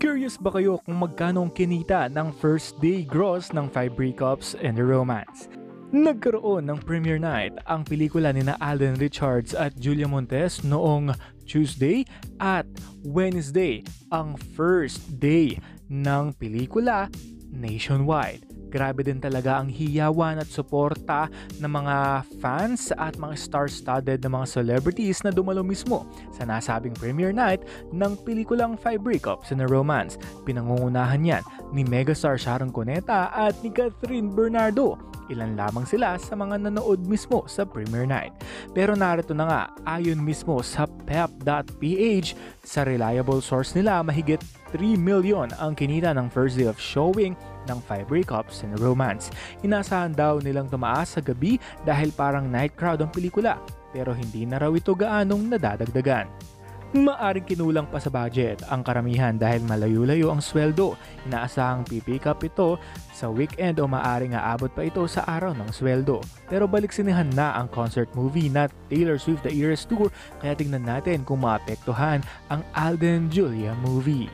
Curious ba kayo kung magkano ang kinita ng first day gross ng 5 breakups and a romance? Nagkaroon ng premiere night ang pelikula ni na Alden Richards at Julia Montes noong Tuesday at Wednesday ang first day ng pelikula nationwide. Grabe din talaga ang hiyawan at suporta ng mga fans at mga star-studded na mga celebrities na dumalo mismo sa nasabing premiere night ng pelikulang 5 Breakups and a Romance. Pinangungunahan yan ni megastar Sharon Cuneta at ni Catherine Bernardo. Ilan lamang sila sa mga nanood mismo sa premiere night. Pero narito na nga, ayon mismo sa pep.ph, sa reliable source nila, mahigit 3 million ang kinita ng first day of showing ng 5 Breakups and a Romance. Inasahan daw nilang tumaas sa gabi dahil parang night crowd ang pelikula, pero hindi na raw ito gaanong nadadagdagan. Maaring kinulang pa sa budget ang karamihan dahil malayo-layo ang sweldo. Inaasahang pipick up ito sa weekend o maaring aabot pa ito sa araw ng sweldo. Pero balik sinihan na ang concert movie na Taylor Swift The Eras Tour, kaya tingnan natin kung maapektuhan ang Alden Julia movie.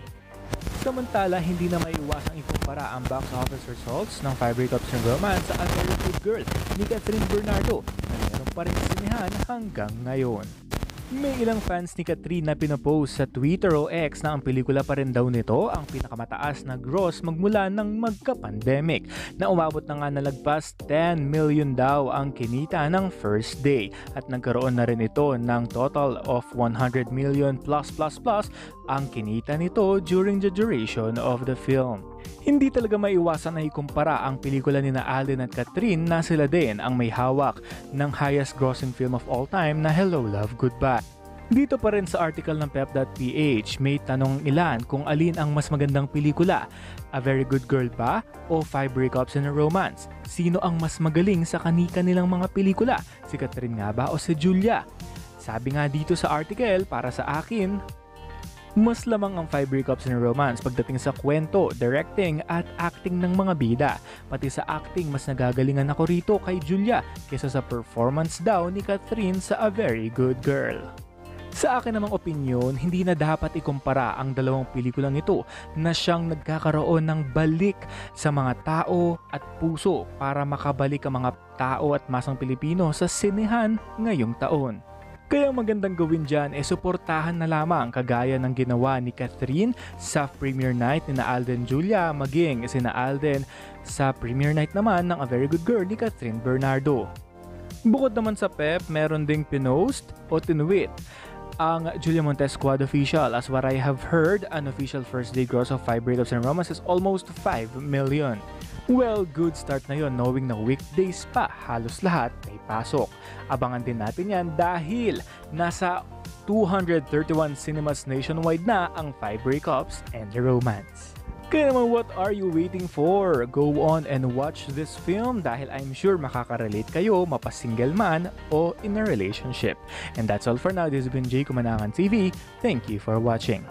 Samantala, hindi na maiiwasang ikumpara ang box office results ng 5 Breakups and Romance sa A Very Good Girl ni Catherine Bernardo na meron pa rin sinihan hanggang ngayon. May ilang fans ni Catherine na pinopost sa Twitter o X na ang pelikula pa rin daw nito ang pinakamataas na gross magmula ng magka-pandemic, na umabot na nga nalagpas 10 million daw ang kinita ng first day at nagkaroon na rin ito ng total of 100 million plus ang kinita nito during the duration of the film. Hindi talaga maiwasan na ikumpara ang pelikula ni na Alden at Catherine na sila din ang may hawak ng highest grossing film of all time na Hello Love Goodbye. Dito pa rin sa article ng pep.ph, may tanong ilan kung alin ang mas magandang pelikula, A Very Good Girl ba o 5 Breakups and a Romance? Sino ang mas magaling sa kanika nilang mga pelikula, si Catherine nga ba o si Julia? Sabi nga dito sa article, para sa akin, mas lamang ang 5 Breakups and a Romance pagdating sa kwento, directing at acting ng mga bida. Pati sa acting, mas nagagalingan ako rito kay Julia kaysa sa performance daw ni Catherine sa A Very Good Girl. Sa akin namang opinyon, hindi na dapat ikumpara ang dalawang pelikulang ito na siyang nagkakaroon ng balik sa mga tao at puso para makabalik ang mga tao at masang Pilipino sa sinehan ngayong taon. Kaya magandang gawin dyan suportahan na lamang kagaya ng ginawa ni Catherine sa premiere night ni na Alden Julia, maging si na Alden sa premiere night naman ng A Very Good Girl ni Catherine Bernardo. Bukod naman sa Pep, meron ding pinost o tinweet ang Julia Montes Squad official. As what I have heard, an official first day gross of 5 Breakups and Romance is almost 5 million. Well, good start na yon, knowing na weekdays pa halos lahat may pasok. Abangan din natin yan dahil nasa 231 cinemas nationwide na ang 5 Breakups and a Romance. Kaya naman, what are you waiting for? Go on and watch this film dahil I'm sure makaka-relate kayo, mapasingle man o in a relationship. And that's all for now. This has been Jay Kumanangan TV. Thank you for watching.